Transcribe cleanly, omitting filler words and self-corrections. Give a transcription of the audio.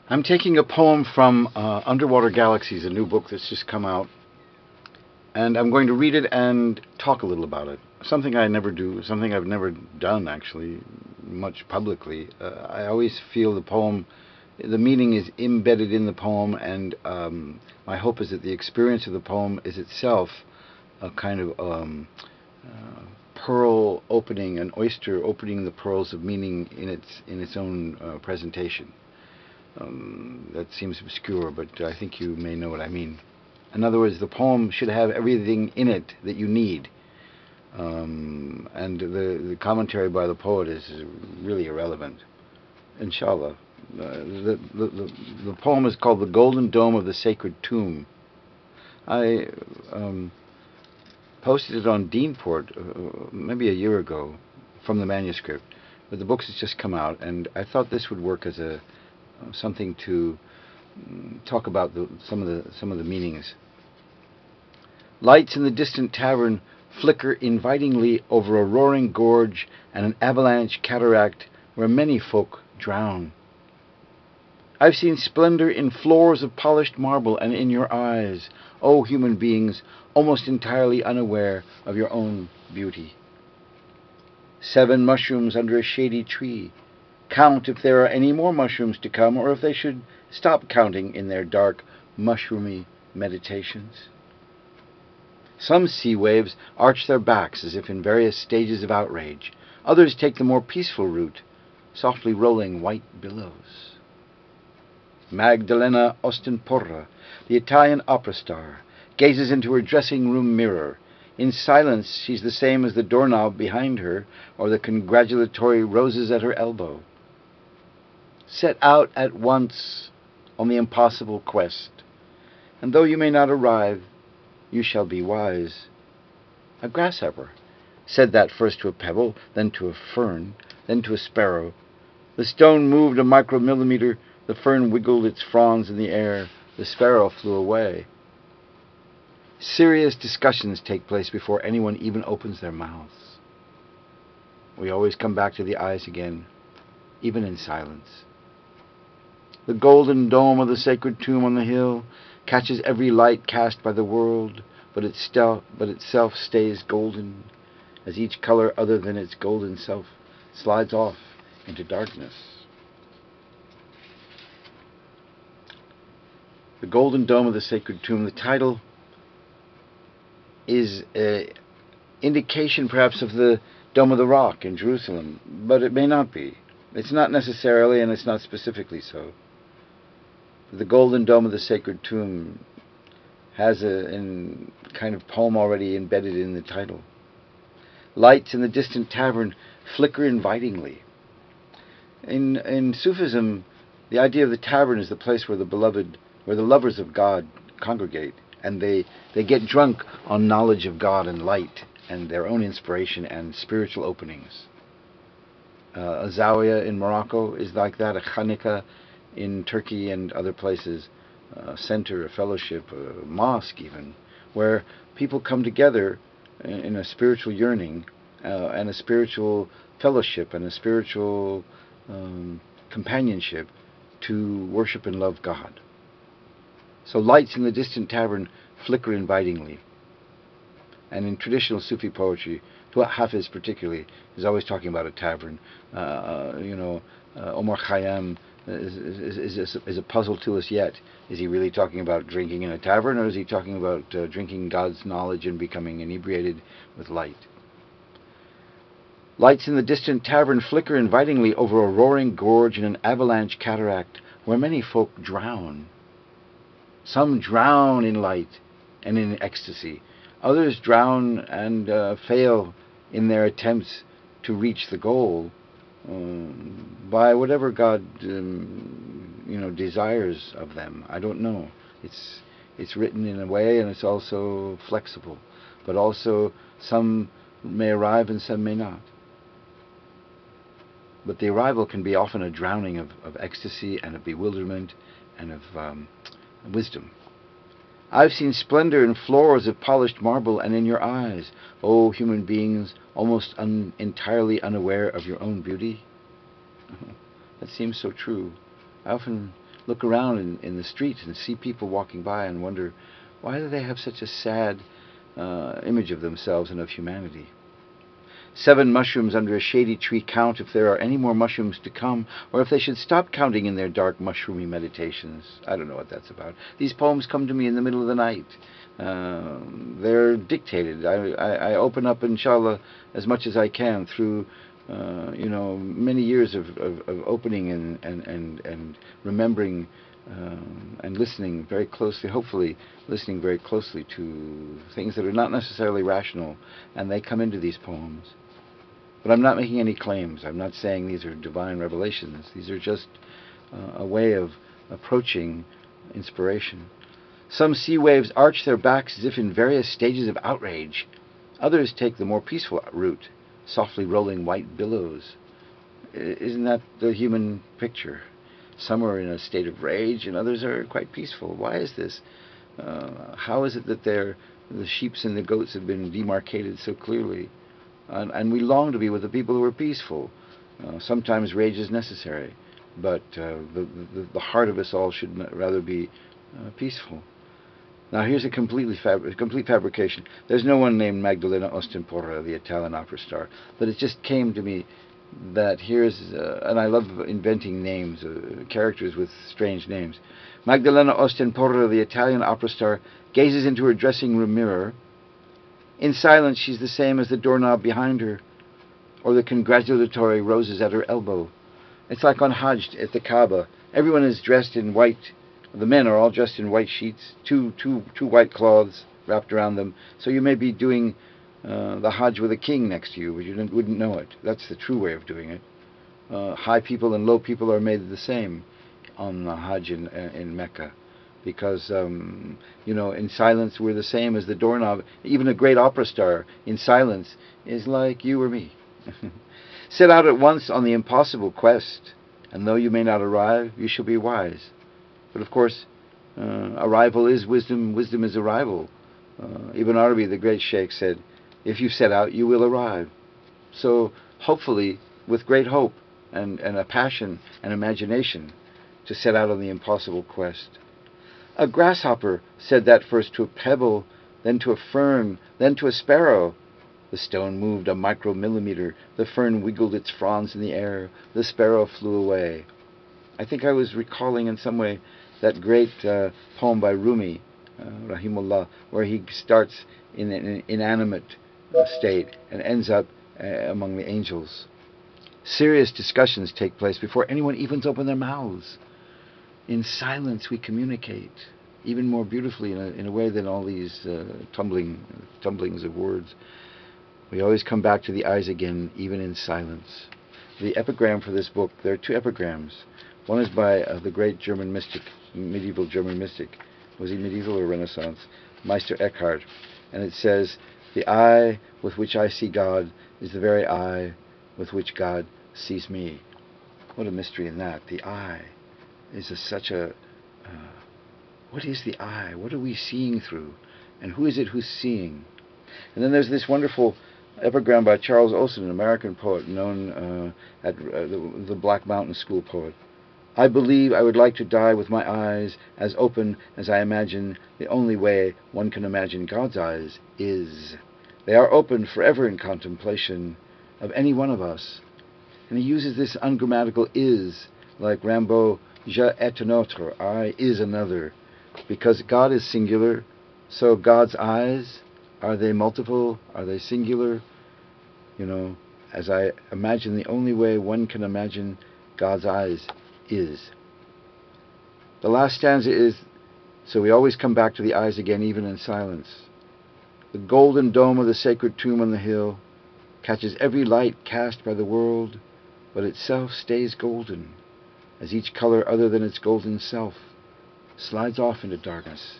I'm taking a poem from Underwater Galaxies, a new book that's just come out, and I'm going to read it and talk a little about it. Something I never do, something I've never done actually, much publicly. I always feel the meaning is embedded in the poem, and my hope is that the experience of the poem is itself a kind of pearl opening, an oyster opening the pearls of meaning in its own presentation. That seems obscure, but I think you may know what I mean. In other words, the poem should have everything in it that you need. And the commentary by the poet is really irrelevant. Inshallah. The poem is called The Golden Dome of the Sacred Tomb. I posted it on Deanport maybe a year ago from the manuscript, but the book has just come out, and I thought this would work as something to talk about some of the meanings. Lights in the distant tavern flicker invitingly over a roaring gorge and an avalanche cataract where many folk drown. I've seen splendor in floors of polished marble and in your eyes, O human beings, almost entirely unaware of your own beauty. 7 mushrooms under a shady tree. Count if there are any more mushrooms to come, or if they should stop counting in their dark, mushroomy meditations. Some sea waves arch their backs as if in various stages of outrage. Others take the more peaceful route, softly rolling white billows. Magdalena Ostenporra, the Italian opera star, gazes into her dressing room mirror. In silence, she's the same as the doorknob behind her or the congratulatory roses at her elbow. Set out at once on the impossible quest, and though you may not arrive, you shall be wise. A grasshopper said that first to a pebble, then to a fern, then to a sparrow. The stone moved a micromillimeter, the fern wiggled its fronds in the air, the sparrow flew away. Serious discussions take place before anyone even opens their mouths. We always come back to the eyes again, even in silence. The golden dome of the sacred tomb on the hill catches every light cast by the world, but itself stays golden, as each color other than its golden self slides off into darkness. The golden dome of the sacred tomb, the title is an indication perhaps of the Dome of the Rock in Jerusalem, but it may not be. It's not necessarily, and it's not specifically so. The Golden Dome of the Sacred Tomb has a kind of poem already embedded in the title. Lights in the distant tavern flicker invitingly. In Sufism, the idea of the tavern is the place where the lovers of God congregate, and they get drunk on knowledge of God and light and their own inspiration and spiritual openings. A zawiya in Morocco is like that, a khanika in Turkey and other places, a center, a fellowship, a mosque even, where people come together in a spiritual yearning and a spiritual fellowship and a spiritual companionship to worship and love God. So lights in the distant tavern flicker invitingly. And in traditional Sufi poetry, Hafiz particularly is always talking about a tavern. Omar Khayyam is a puzzle to us yet. Is he really talking about drinking in a tavern, or is he talking about drinking God's knowledge and becoming inebriated with light? Lights in the distant tavern flicker invitingly over a roaring gorge and an avalanche cataract where many folk drown. Some drown in light and in ecstasy. Others drown and fail in their attempts to reach the goal by whatever God desires of them. I don't know. It's written in a way, and it's also flexible, but also some may arrive and some may not. But the arrival can be often a drowning of ecstasy and of bewilderment and of wisdom. I've seen splendor in floors of polished marble and in your eyes, O human beings, almost entirely unaware of your own beauty. That seems so true. I often look around in the streets and see people walking by and wonder, why do they have such a sad image of themselves and of humanity? 7 mushrooms under a shady tree count if there are any more mushrooms to come, or if they should stop counting in their dark mushroomy meditations. I don't know what that's about. These poems come to me in the middle of the night. They're dictated. I open up, inshallah, as much as I can through many years of opening and remembering and listening very closely, hopefully listening very closely to things that are not necessarily rational, and they come into these poems. But I'm not making any claims. I'm not saying these are divine revelations. These are just a way of approaching inspiration. Some sea waves arch their backs as if in various stages of outrage. Others take the more peaceful route, softly rolling white billows. Isn't that the human picture? Some are in a state of rage and others are quite peaceful. Why is this? How is it that the sheep and the goats have been demarcated so clearly? And we long to be with the people who are peaceful. Sometimes rage is necessary, but the heart of us all should rather be peaceful. Now here's a complete fabrication. There's no one named Magdalena Ostenporra, the Italian opera star, but it just came to me that here's, and I love inventing names, characters with strange names. Magdalena Ostenporra, the Italian opera star, gazes into her dressing room mirror. In silence, she's the same as the doorknob behind her, or the congratulatory roses at her elbow. It's like on Hajj at the Kaaba. Everyone is dressed in white. The men are all dressed in white sheets, two white cloths wrapped around them. So you may be doing the Hajj with a king next to you, but you wouldn't know it. That's the true way of doing it. High people and low people are made the same on the Hajj in Mecca. Because, in silence we're the same as the doorknob. Even a great opera star in silence is like you or me. Set out at once on the impossible quest, and though you may not arrive, you shall be wise. But of course, arrival is wisdom, wisdom is arrival. Ibn Arabi, the great sheikh, said, if you set out, you will arrive. So, hopefully, with great hope and a passion and imagination, to set out on the impossible quest. A grasshopper said that first to a pebble, then to a fern, then to a sparrow. The stone moved a micromillimeter. The fern wiggled its fronds in the air. The sparrow flew away. I think I was recalling in some way that great poem by Rumi, Rahimullah, where he starts in an inanimate state and ends up among the angels. Serious discussions take place before anyone even opens their mouths. In silence we communicate, even more beautifully in a way than all these tumblings of words. We always come back to the eyes again, even in silence. The epigram for this book, there are 2 epigrams. One is by the great German mystic, medieval German mystic. Was he medieval or Renaissance? Meister Eckhart. And it says, the eye with which I see God is the very eye with which God sees me. What a mystery in that. The eye is what is the eye? What are we seeing through? And who is it who's seeing? And then there's this wonderful epigram by Charles Olson, an American poet known at the Black Mountain School poet. I believe I would like to die with my eyes as open as I imagine the only way one can imagine God's eyes is. They are open forever in contemplation of any one of us. And he uses this ungrammatical is, like Rimbaud, je et un autre, I is another. Because God is singular, so God's eyes, are they multiple? Are they singular? As I imagine the only way one can imagine God's eyes is. The last stanza is, so we always come back to the eyes again, even in silence. The golden dome of the sacred tomb on the hill catches every light cast by the world, but itself stays golden, as each color other than its golden self slides off into darkness.